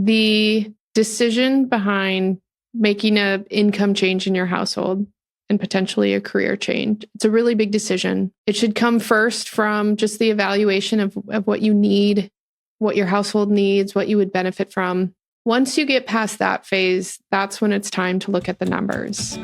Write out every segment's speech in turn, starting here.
the decision behind making an income change in your household and potentially a career change, it's a really big decision. It should come first from just the evaluation of what you need, what your household needs, what you would benefit from. Once you get past that phase, that's when it's time to look at the numbers.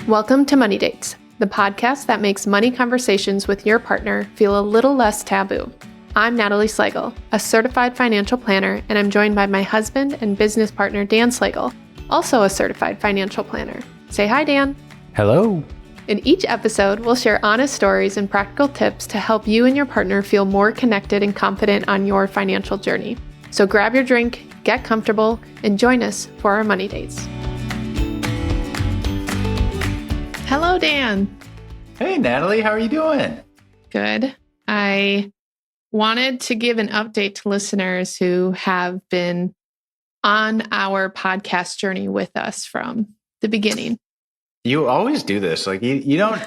Welcome to Money Dates, the podcast that makes money conversations with your partner feel a little less taboo. I'm Natalie Slagle, a certified financial planner, and I'm joined by my husband and business partner, Dan Slagle, also a certified financial planner. Say hi, Dan. Hello. In each episode, we'll share honest stories and practical tips to help you and your partner feel more connected and confident on your financial journey. So grab your drink, get comfortable, and join us for our Money Dates. Hello, Dan. Hey, Natalie. How are you doing? Good. I wanted to give an update to listeners who have been on our podcast journey with us from the beginning. You always do this. Like you don't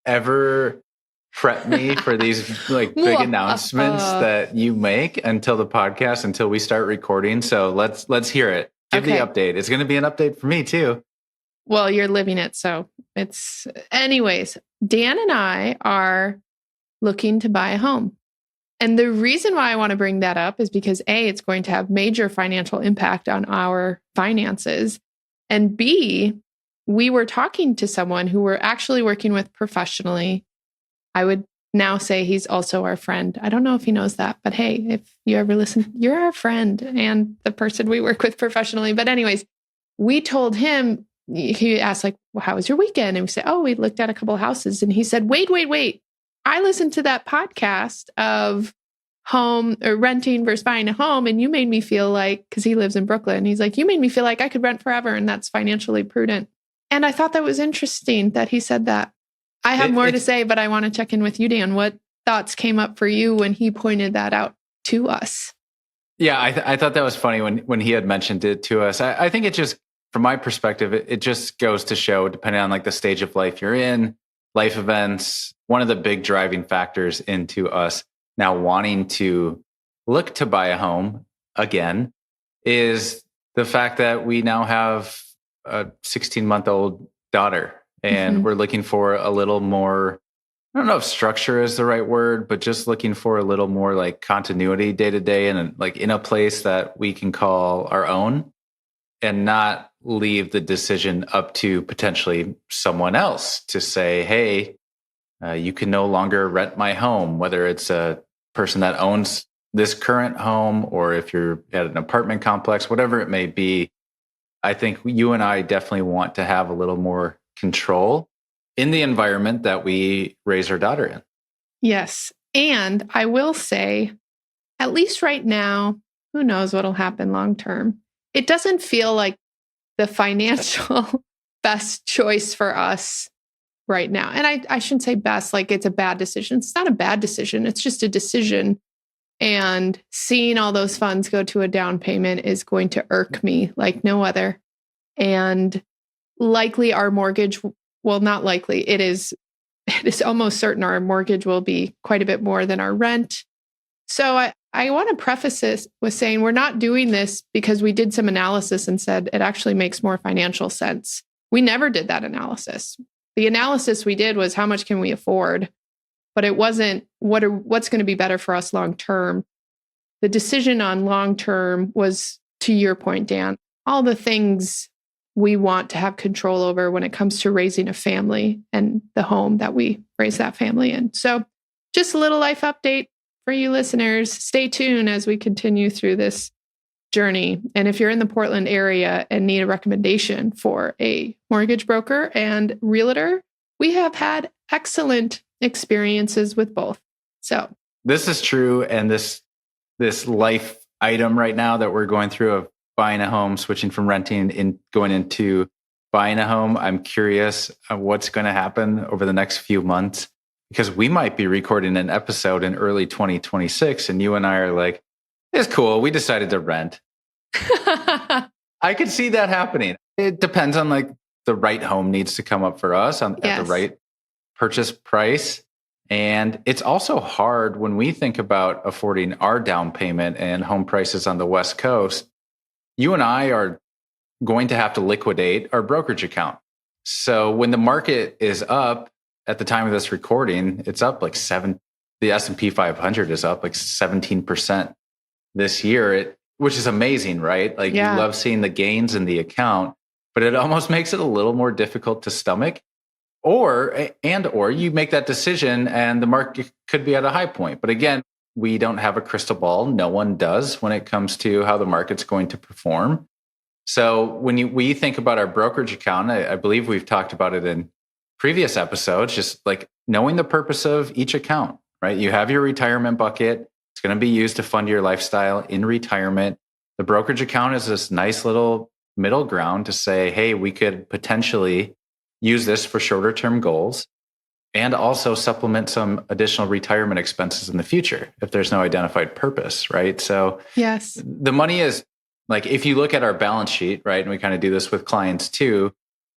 ever prep me for these like big announcements that you make until the podcast, until we start recording. So let's hear it. Give the update. It's going to be an update for me too. Well, you're living it. So anyways, Dan and I are looking to buy a home. And the reason why I want to bring that up is because A, it's going to have major financial impact on our finances. And B, we were talking to someone who we're actually working with professionally. I would now say he's also our friend. I don't know if he knows that, but hey, if you ever listen, you're our friend and the person we work with professionally. But anyways, we told him, he asked like, well, how was your weekend? And we said, oh, we looked at a couple of houses. And he said, wait. I listened to that podcast of home or renting versus buying a home. And you made me feel like, because he lives in Brooklyn, he's like, you made me feel like I could rent forever. And that's financially prudent. And I thought that was interesting that he said that. I have more to say, but I want to check in with you, Dan. What thoughts came up for you when he pointed that out to us? Yeah, I thought that was funny when he had mentioned it to us. I think it just, from my perspective, it just goes to show, depending on like the stage of life you're in, life events, one of the big driving factors into us now wanting to look to buy a home again is the fact that we now have a 16-month-old daughter and we're looking for a little more, I don't know if structure is the right word, but just looking for a little more like continuity day to day and like in a place that we can call our own and not leave the decision up to potentially someone else to say, hey, you can no longer rent my home, whether it's a person that owns this current home or if you're at an apartment complex, whatever it may be. I think you and I definitely want to have a little more control in the environment that we raise our daughter in. Yes. And I will say, at least right now, who knows what'll happen long term. It doesn't feel like the financial best choice for us right now. And I shouldn't say best, like it's a bad decision. It's not a bad decision. It's just a decision. And seeing all those funds go to a down payment is going to irk me like no other. And likely our mortgage, well, not likely, it is almost certain our mortgage will be quite a bit more than our rent. So I want to preface this with saying we're not doing this because we did some analysis and said it actually makes more financial sense. We never did that analysis. The analysis we did was how much can we afford, but it wasn't what's going to be better for us long term. The decision on long term was, to your point, Dan, all the things we want to have control over when it comes to raising a family and the home that we raise that family in. So just a little life update for you listeners. Stay tuned as we continue through this journey. And if you're in the Portland area and need a recommendation for a mortgage broker and realtor, we have had excellent experiences with both. So this is true. And this life item right now that we're going through of buying a home, switching from renting and going into buying a home, I'm curious what's going to happen over the next few months, because we might be recording an episode in early 2026 and you and I are like, it's cool, we decided to rent. I could see that happening. It depends on like the right home needs to come up for us at the right purchase price. And it's also hard when we think about affording our down payment and home prices on the West Coast. You and I are going to have to liquidate our brokerage account. So when the market is up at the time of this recording, it's up like the S&P 500 is up like 17% this year, which is amazing, right? Like you love seeing the gains in the account, but it almost makes it a little more difficult to stomach. Or you make that decision and the market could be at a high point. But again, we don't have a crystal ball. No one does when it comes to how the market's going to perform. So when we think about our brokerage account, I believe we've talked about it in previous episodes, just like knowing the purpose of each account, right? You have your retirement bucket. It's going to be used to fund your lifestyle in retirement. The brokerage account is this nice little middle ground to say, hey, we could potentially use this for shorter term goals and also supplement some additional retirement expenses in the future if there's no identified purpose, right? So yes, the money is like, if you look at our balance sheet, right, and we kind of do this with clients too,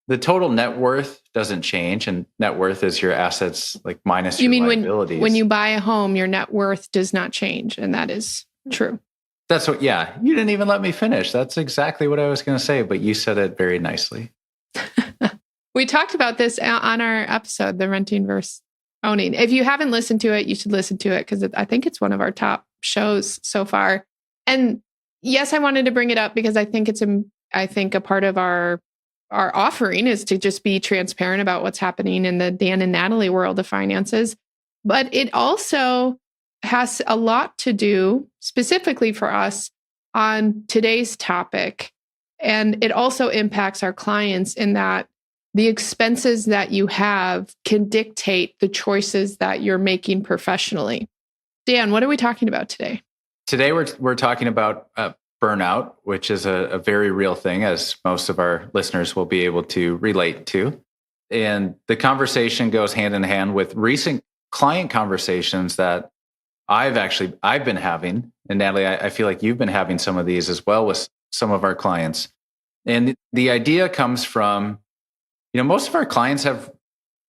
the total net worth doesn't change. And net worth is your assets like minus your liabilities. When you buy a home, your net worth does not change. And that is true. That's what, you didn't even let me finish. That's exactly what I was going to say, but you said it very nicely. We talked about this on our episode, the renting versus owning. If you haven't listened to it, you should listen to it because I think it's one of our top shows so far. And yes, I wanted to bring it up because I think a part of our offering is to just be transparent about what's happening in the Dan and Natalie world of finances. But it also has a lot to do specifically for us on today's topic. And it also impacts our clients in that the expenses that you have can dictate the choices that you're making professionally. Dan, what are we talking about today? Today, we're talking about burnout, which is a very real thing, as most of our listeners will be able to relate to. And the conversation goes hand in hand with recent client conversations that I've been having. And Natalie, I feel like you've been having some of these as well with some of our clients. And the idea comes from, most of our clients have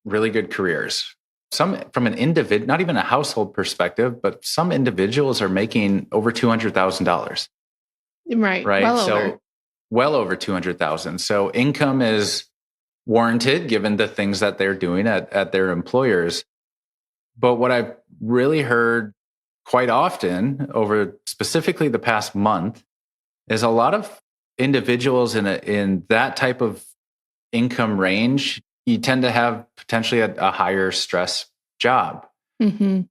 really good careers. Some from an individual, not even a household perspective, but some individuals are making over $200,000. Right. Well over 200,000. So income is warranted given the things that they're doing at their employers. But what I've really heard quite often over specifically the past month is a lot of individuals in that type of income range, you tend to have potentially a higher stress job. Mm-hmm.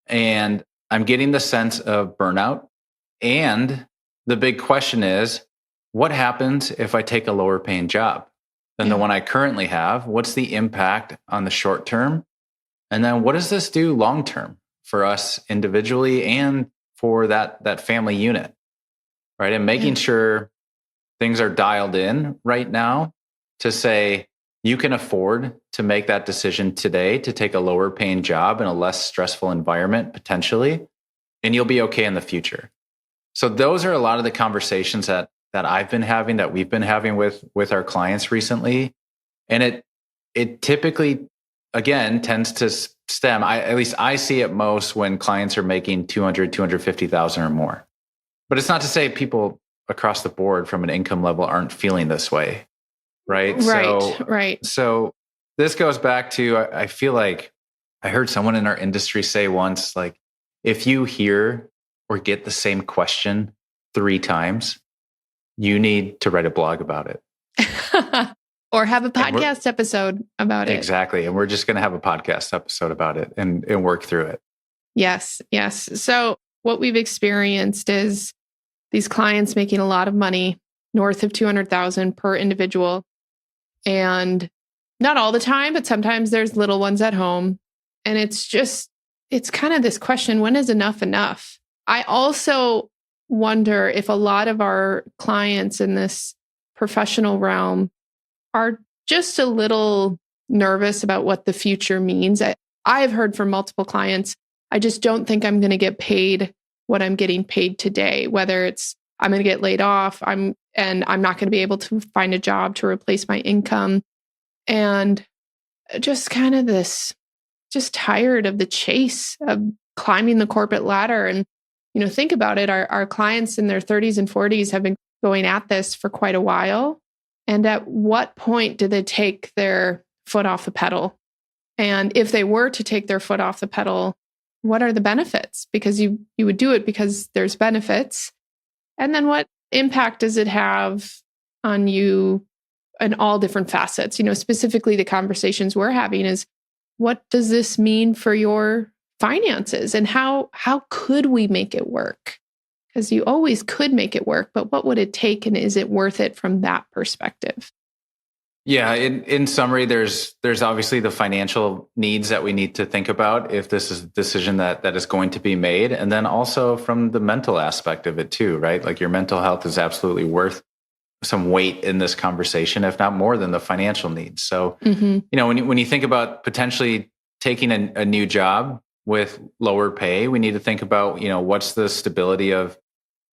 And I'm getting the sense of burnout. And the big question is, what happens if I take a lower paying job than the one I currently have? What's the impact on the short term? And then what does this do long term for us individually and for that family unit, right? And making sure things are dialed in right now to say, you can afford to make that decision today to take a lower paying job in a less stressful environment, potentially, and you'll be okay in the future. So those are a lot of the conversations that I've been having, that we've been having with our clients recently. And it typically, again, tends to stem, at least I see it most when clients are making 250,000 or more. But it's not to say people across the board from an income level aren't feeling this way. Right. Right. So this goes back to, I feel like I heard someone in our industry say once, like, if you hear or get the same question 3 times, you need to write a blog about it. Or have a podcast episode about it. Exactly. And we're just going to have a podcast episode about it and work through it. Yes. So what we've experienced is these clients making a lot of money, north of 200,000 per individual. And not all the time, but sometimes there's little ones at home. And it's kind of this question, when is enough enough? I also wonder if a lot of our clients in this professional realm are just a little nervous about what the future means. I've heard from multiple clients, I just don't think I'm going to get paid what I'm getting paid today, whether it's I'm going to get laid off, I'm not going to be able to find a job to replace my income. And just kind of this just tired of the chase of climbing the corporate ladder. And, think about it. Our clients in their 30s and 40s have been going at this for quite a while. And at what point do they take their foot off the pedal? And if they were to take their foot off the pedal, what are the benefits? Because you would do it because there's benefits. And then what impact does it have on you in all different facets? Specifically the conversations we're having is, what does this mean for your finances? And how could we make it work? Because you always could make it work, but what would it take, and is it worth it from that perspective? Yeah, in summary, there's obviously the financial needs that we need to think about if this is a decision that is going to be made. And then also from the mental aspect of it too, right? Like your mental health is absolutely worth some weight in this conversation, if not more than the financial needs. So, when you think about potentially taking a new job with lower pay, we need to think about, what's the stability of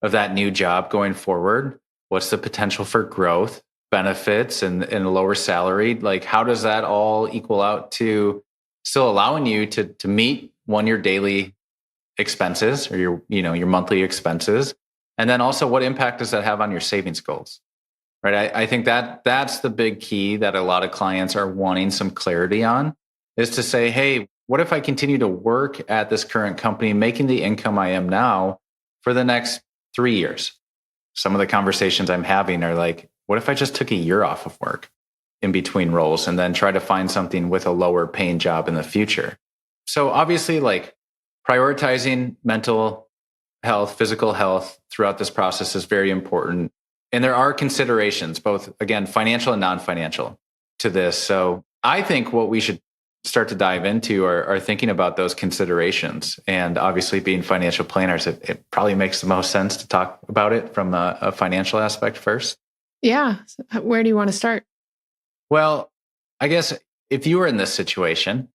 that new job going forward? What's the potential for growth, benefits, and a lower salary? Like, how does that all equal out to still allowing you to meet your daily expenses or your monthly expenses? And then also, what impact does that have on your savings goals? Right. I think that's the big key that a lot of clients are wanting some clarity on, is to say, hey, what if I continue to work at this current company, making the income I am now for the next 3 years? Some of the conversations I'm having are like, what if I just took a year off of work in between roles and then try to find something with a lower paying job in the future? So obviously, like, prioritizing mental health, physical health throughout this process is very important. And there are considerations, both, again, financial and non-financial to this. So I think what we should start to dive into are thinking about those considerations. And obviously, being financial planners, it probably makes the most sense to talk about it from a financial aspect first. Yeah. Where do you want to start? Well, I guess if you were in this situation,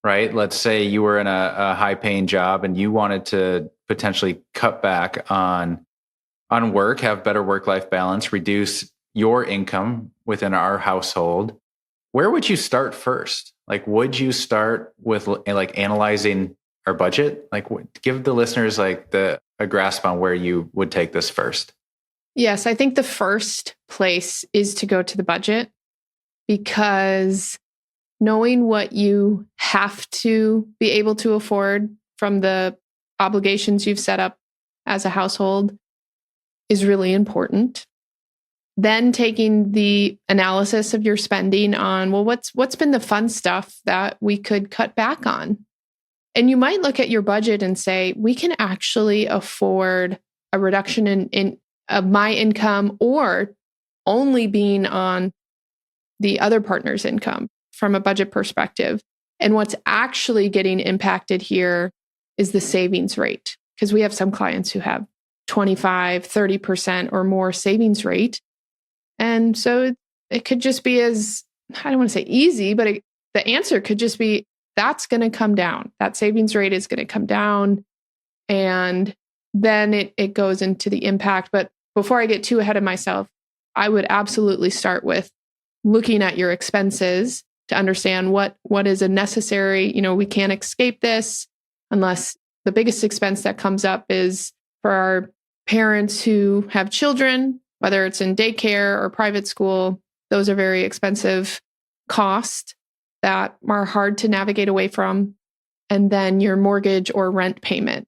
right, let's say you were in a high-paying job and you wanted to potentially cut back on work, have better work-life balance, reduce your income within our household, where would you start first? Like, would you start with like analyzing our budget? Like, give the listeners like a grasp on where you would take this first. Yes, I think the first place is to go to the budget, because knowing what you have to be able to afford from the obligations you've set up as a household is really important. Then taking the analysis of your spending on, well, what's been the fun stuff that we could cut back on? And you might look at your budget and say, we can actually afford a reduction in of my income, or only being on the other partner's income from a budget perspective. And what's actually getting impacted here is the savings rate, because we have some clients who have 25, 30% or more savings rate. And so it could just be as, I don't want to say easy, but the answer could just be, that's going to come down. That savings rate is going to come down. And then it goes into the impact. But before I get too ahead of myself, I would absolutely start with looking at your expenses to understand what is a necessary, we can't escape this unless the biggest expense that comes up is for our parents who have children, whether it's in daycare or private school. Those are very expensive costs that are hard to navigate away from. And then your mortgage or rent payment.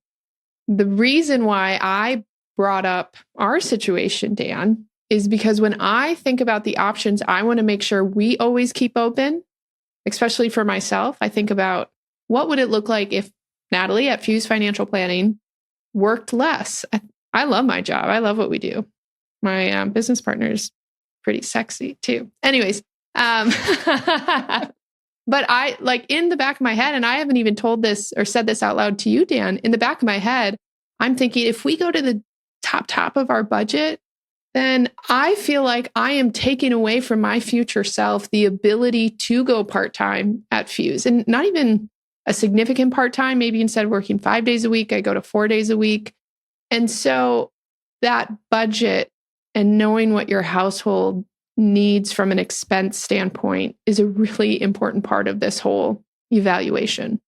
The reason why I brought up our situation, Dan, is because when I think about the options I want to make sure we always keep open, especially for myself, I think about what would it look like if Natalie at Fuse Financial Planning worked less. I love my job. I love what we do. My business partner is pretty sexy too. Anyways, but I, like, in the back of my head, and I haven't even told this or said this out loud to you, Dan, in the back of my head, I'm thinking if we go to the top of our budget, then I feel like I am taking away from my future self the ability to go part-time at Fuse, and not even a significant part-time. Maybe instead of working 5 days a week, I go to 4 days a week. And so that budget and knowing what your household needs from an expense standpoint is a really important part of this whole evaluation.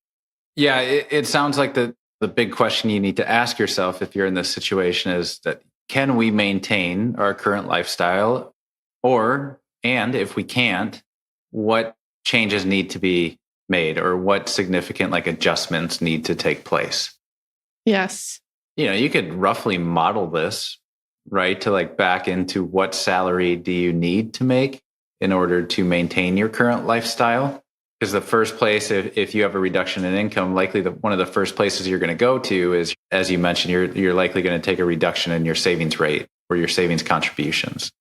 Yeah, it sounds like the big question you need to ask yourself if you're in this situation is that can we maintain our current lifestyle? And if we can't, what changes need to be made or what significant like adjustments need to take place? Yes. You could roughly model this, right? To like back into what salary do you need to make in order to maintain your current lifestyle? Because the first place, if you have a reduction in income, likely one of the first places you're going to go to is, as you mentioned, you're likely going to take a reduction in your savings rate or your savings contributions.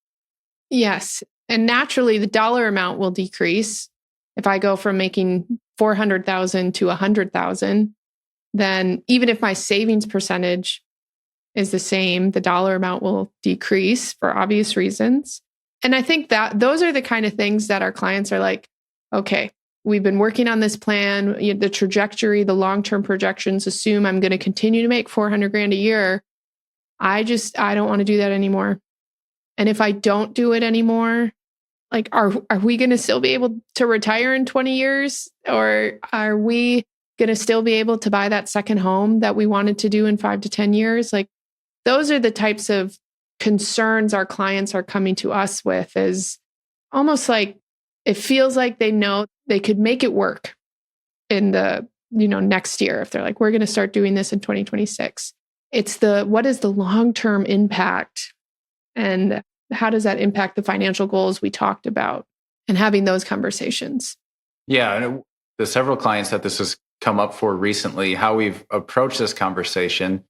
Yes. And naturally, the dollar amount will decrease. If I go from making $400,000 to $100,000, then even if my savings percentage is the same, the dollar amount will decrease for obvious reasons. And I think that those are the kind of things that our clients are like, okay, we've been working on this plan, the trajectory, the long-term projections assume I'm going to continue to make 400 grand a year. I don't want to do that anymore. And if I don't do it anymore, like, are we going to still be able to retire in 20 years? Or are we going to still be able to buy that second home that we wanted to do in 5 to 10 years? Like, those are the types of concerns our clients are coming to us with, is almost like it feels like they know they could make it work in the, next year. If they're like, we're going to start doing this in 2026. It's what is the long-term impact? And how does that impact the financial goals we talked about, and having those conversations? Yeah. And the several clients that this has come up for recently, how we've approached this conversation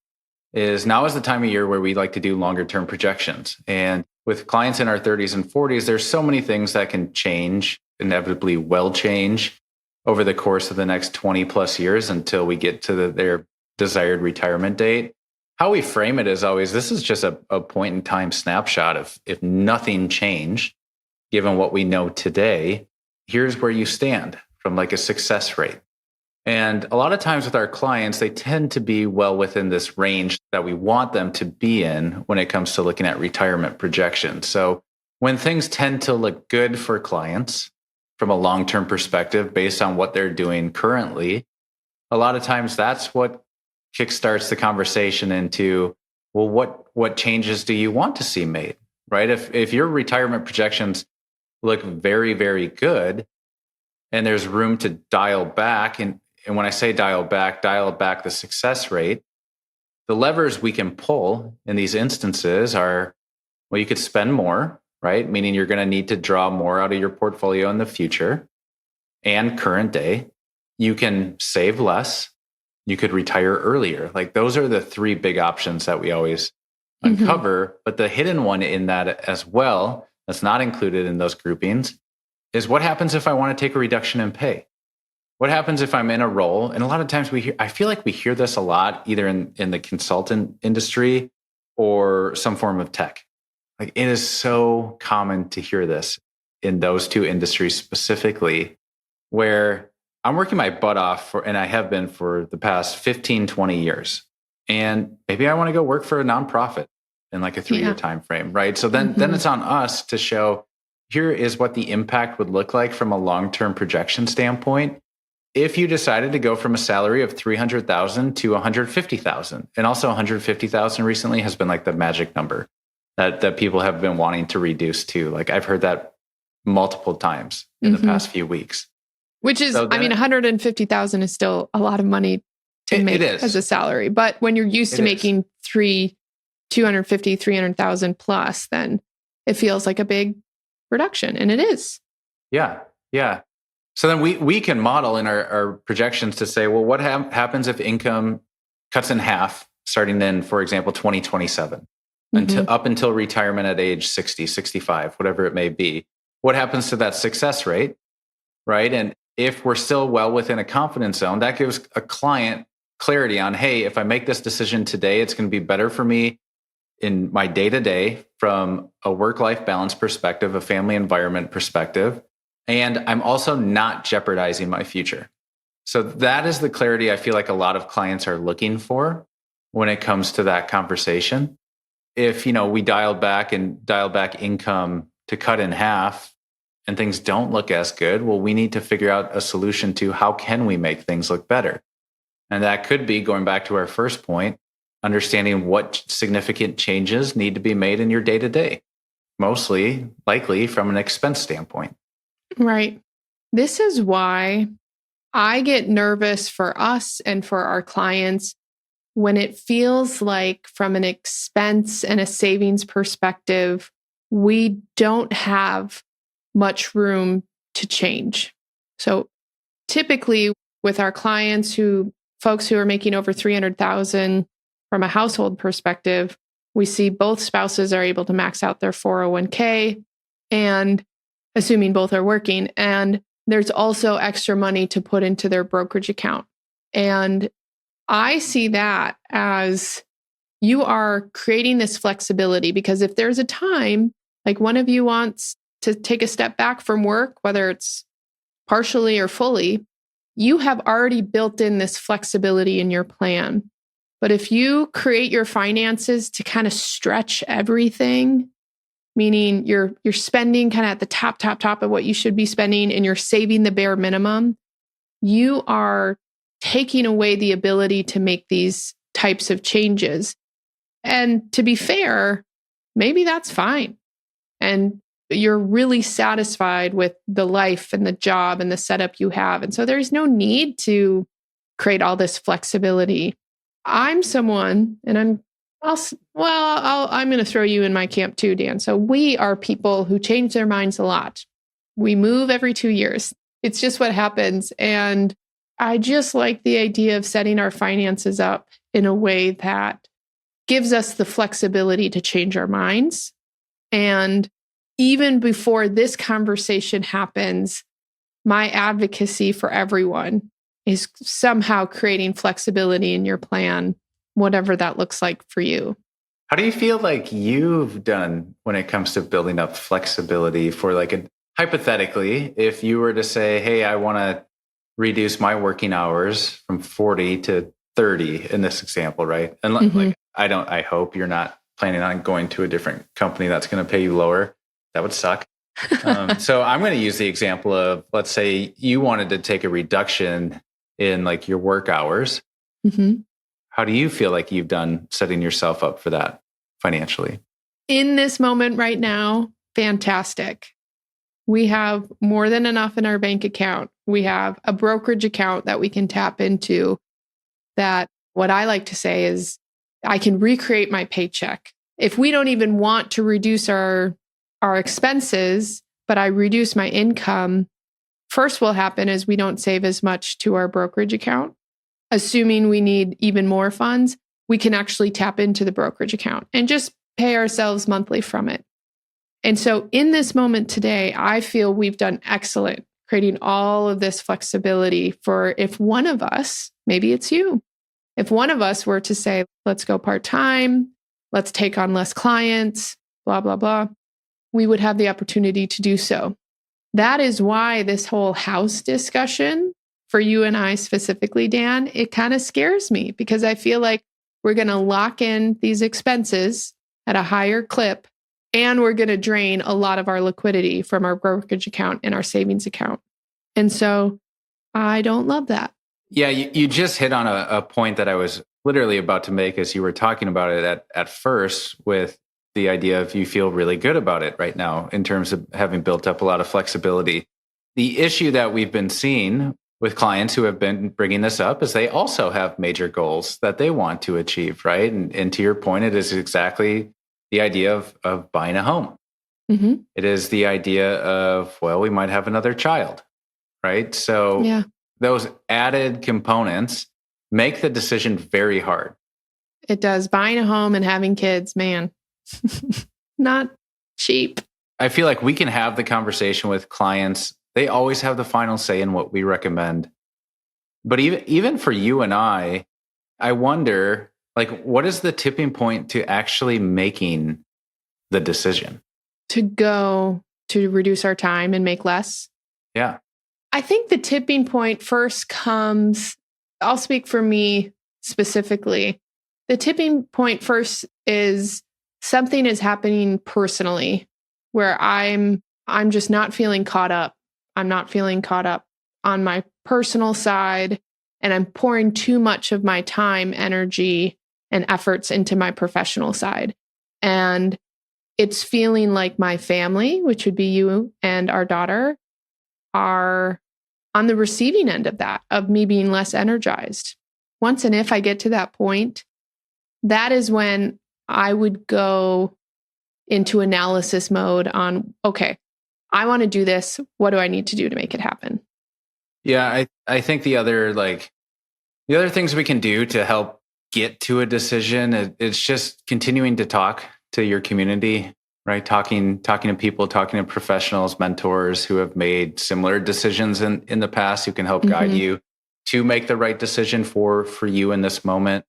is now is the time of year where we like to do longer term projections. And with clients in our 30s and 40s, there's so many things that can change, inevitably will change over the course of the next 20 plus years until we get to their desired retirement date. How we frame it is always, this is just a point in time snapshot of if nothing changed, given what we know today, here's where you stand from like a success rate. And a lot of times with our clients, they tend to be well within this range that we want them to be in when it comes to looking at retirement projections. So when things tend to look good for clients from a long-term perspective based on what they're doing currently, a lot of times that's what kickstarts the conversation into, well, what changes do you want to see made, right? If your retirement projections look very, very good and there's room to dial back, and when I say dial back the success rate, the levers we can pull in these instances are, well, you could spend more, right? Meaning you're going to need to draw more out of your portfolio in the future and current day. You can save less. You could retire earlier. Like, those are the three big options that we always uncover. But the hidden one in that as well, that's not included in those groupings, is what happens if I want to take a reduction in pay? What happens if I'm in a role? And a lot of times I feel like we hear this a lot, either in the consultant industry or some form of tech. Like, it is so common to hear this in those two industries specifically, where I'm working my butt off and I have been for the past 15, 20 years. And maybe I want to go work for a nonprofit in like a 3-year time frame, right? So then it's on us to show, here is what the impact would look like from a long-term projection standpoint if you decided to go from a salary of $300,000 to $150,000. And also $150,000 recently has been like the magic number that people have been wanting to reduce to. Like, I've heard that multiple times in the past few weeks. Which is, $150,000 is still a lot of money to make as a salary. But when you're used to making $300,000 plus, then it feels like a big reduction. And it is. Yeah. Yeah. So then we can model in our projections to say, well, what happens if income cuts in half starting in, for example, 2027 up until retirement at age 60, 65, whatever it may be? What happens to that success rate, right? And if we're still well within a confidence zone, that gives a client clarity on, hey, if I make this decision today, it's going to be better for me in my day-to-day from a work-life balance perspective, a family environment perspective, and I'm also not jeopardizing my future. So that is the clarity I feel like a lot of clients are looking for when it comes to that conversation. If, we dial back income to cut in half, and things don't look as good, well, we need to figure out a solution to how can we make things look better. And that could be, going back to our first point, understanding what significant changes need to be made in your day-to-day, mostly likely from an expense standpoint. Right. This is why I get nervous for us and for our clients when it feels like, from an expense and a savings perspective, we don't have much room to change. So typically with our clients, folks who are making over 300,000 from a household perspective, we see both spouses are able to max out their 401k, and assuming both are working, and there's also extra money to put into their brokerage account. And I see that as you are creating this flexibility, because if there's a time, like one of you wants to take a step back from work, whether it's partially or fully, you have already built in this flexibility in your plan. But if you create your finances to kind of stretch everything, meaning you're spending kind of at the top of what you should be spending, and you're saving the bare minimum, you are taking away the ability to make these types of changes. And to be fair, maybe that's fine. And you're really satisfied with the life and the job and the setup you have. And so there's no need to create all this flexibility. I'm someone, and I'm going to throw you in my camp too, Dan. So we are people who change their minds a lot. We move every 2 years. It's just what happens. And I just like the idea of setting our finances up in a way that gives us the flexibility to change our minds. And even before this conversation happens, my advocacy for everyone is somehow creating flexibility in your plan, whatever that looks like for you. How do you feel like you've done when it comes to building up flexibility for, like, hypothetically, if you were to say, hey, I want to reduce my working hours from 40 to 30 in this example, right? And like, I hope you're not planning on going to a different company that's going to pay you lower. That would suck. So I'm going to use the example of, let's say you wanted to take a reduction in like your work hours. Mm-hmm. How do you feel like you've done setting yourself up for that financially? In this moment right now, fantastic. We have more than enough in our bank account. We have a brokerage account that we can tap into, that what I like to say is I can recreate my paycheck. If we don't even want to reduce our expenses, but I reduce my income, first will happen is we don't save as much to our brokerage account. Assuming we need even more funds, we can actually tap into the brokerage account and just pay ourselves monthly from it. And so in this moment today, I feel we've done excellent creating all of this flexibility for, if one of us, maybe it's you, if one of us were to say, let's go part-time, let's take on less clients, blah, blah, blah, we would have the opportunity to do so. That is why this whole house discussion, for you and I specifically, Dan, it kind of scares me, because I feel like we're going to lock in these expenses at a higher clip, and we're going to drain a lot of our liquidity from our brokerage account and our savings account. And so I don't love that. Yeah, you just hit on a point that I was literally about to make as you were talking about it at first, with the idea of you feel really good about it right now in terms of having built up a lot of flexibility. The issue that we've been seeing with clients who have been bringing this up is they also have major goals that they want to achieve, right? And to your point, it is exactly the idea of buying a home. Mm-hmm. It is the idea of, well, we might have another child, right? So those added components make the decision very hard. It does. Buying a home and having kids, man, not cheap. I feel like we can have the conversation with clients. They always have the final say in what we recommend. But even for you and I wonder, like, what is the tipping point to actually making the decision? To go to reduce our time and make less? Yeah. I think the tipping point first comes, I'll speak for me specifically. The tipping point first is something is happening personally where I'm I'm just not feeling caught up. I'm not feeling caught up on my personal side, and I'm pouring too much of my time, energy, and efforts into my professional side. And it's feeling like my family, which would be you and our daughter, are on the receiving end of that, of me being less energized. Once and if I get to that point, that is when I would go into analysis mode on, okay, I want to do this. What do I need to do to make it happen? Yeah, I think the other things we can do to help get to a decision, it's just continuing to talk to your community, right? Talking to people, talking to professionals, mentors who have made similar decisions in the past, who can help guide you to make the right decision for you in this moment.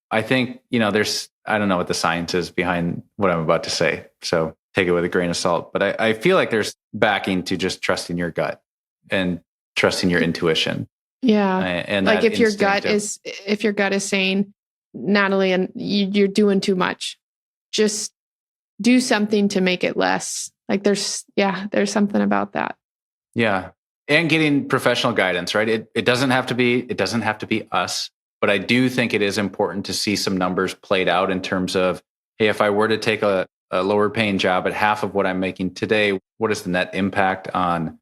I think, I don't know what the science is behind what I'm about to say, so take it with a grain of salt. But I feel like there's backing to just trusting your gut and trusting your intuition. Yeah. And like if your gut is saying, Natalie, and you're doing too much, just do something to make it less. Like there's something about that. Yeah. And getting professional guidance, right? It doesn't have to be us, but I do think it is important to see some numbers played out in terms of, hey, if I were to take a lower paying job at half of what I'm making today, what is the net impact on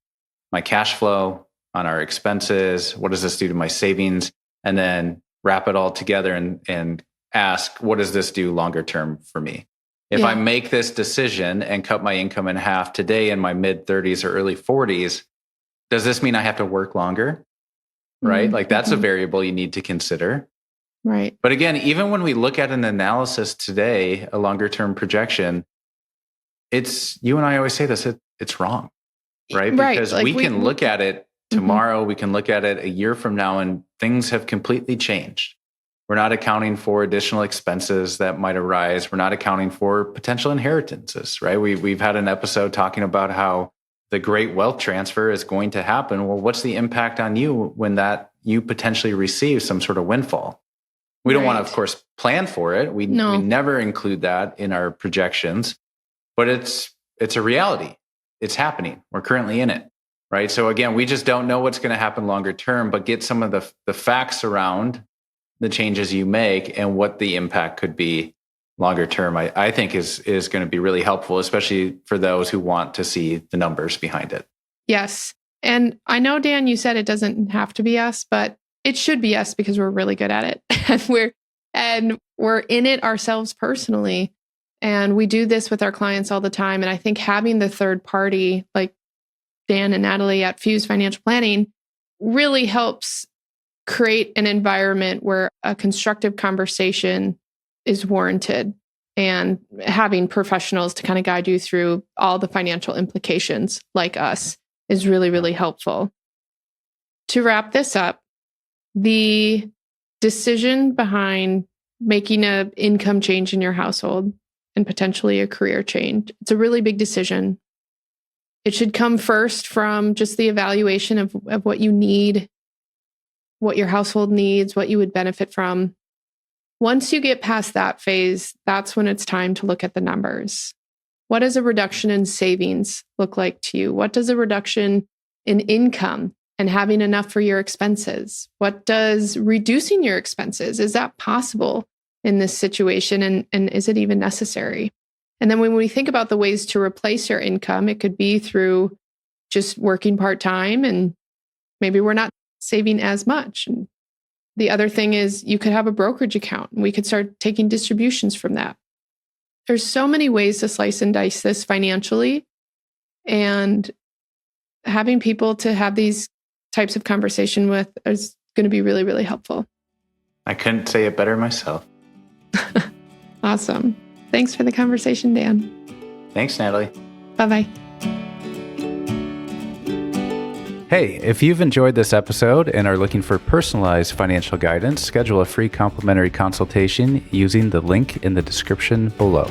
my cash flow, on our expenses? What does this do to my savings? And then wrap it all together and ask, what does this do longer term for me? If I make this decision and cut my income in half today in my mid 30s or early 40s, does this mean I have to work longer? Right? Like that's a variable you need to consider. Right. But again, even when we look at an analysis today, a longer term projection, you and I always say this, it's wrong. Right? Because we can look at it tomorrow, we can look at it a year from now, and things have completely changed. We're not accounting for additional expenses that might arise. We're not accounting for potential inheritances, right? We've had an episode talking about how the great wealth transfer is going to happen. Well, what's the impact on you when that you potentially receive some sort of windfall? We don't want to, of course, plan for it. We never include that in our projections, but it's a reality. It's happening. We're currently in it, right? So again, we just don't know what's going to happen longer term, but get some of the facts around the changes you make and what the impact could be longer term, I think is going to be really helpful, especially for those who want to see the numbers behind it. Yes. And I know, Dan, you said it doesn't have to be us, but it should be us because we're really good at it. and we're in it ourselves personally. And we do this with our clients all the time. And I think having the third party, like Dan and Natalie at Fuse Financial Planning, really helps create an environment where a constructive conversation is warranted, and having professionals to kind of guide you through all the financial implications like us is really, really helpful. To wrap this up, the decision behind making an income change in your household and potentially a career change, it's a really big decision. It should come first from just the evaluation of what you need, what your household needs, what you would benefit from. Once you get past that phase, that's when it's time to look at the numbers. What does a reduction in savings look like to you? What does a reduction in income and having enough for your expenses? What does reducing your expenses? Is that possible in this situation? And is it even necessary? And then when we think about the ways to replace your income, it could be through just working part-time, and maybe we're not saving as much. And the other thing is you could have a brokerage account and we could start taking distributions from that. There's so many ways to slice and dice this financially, and having people to have these types of conversation with is going to be really, really helpful. I couldn't say it better myself. Awesome. Thanks for the conversation, Dan. Thanks, Natalie. Bye-bye. Hey, if you've enjoyed this episode and are looking for personalized financial guidance, schedule a free complimentary consultation using the link in the description below.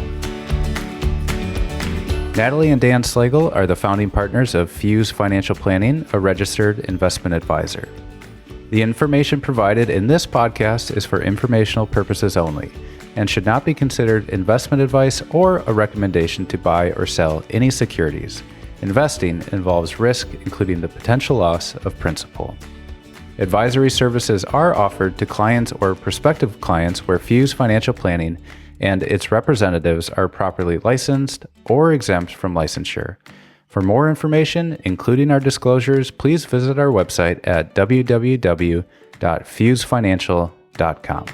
Natalie and Dan Slagle are the founding partners of Fuse Financial Planning, a registered investment advisor. The information provided in this podcast is for informational purposes only and should not be considered investment advice or a recommendation to buy or sell any securities. Investing involves risk, including the potential loss of principal. Advisory services are offered to clients or prospective clients where Fuse Financial Planning and its representatives are properly licensed or exempt from licensure. For more information, including our disclosures, please visit our website at www.fusefinancial.com.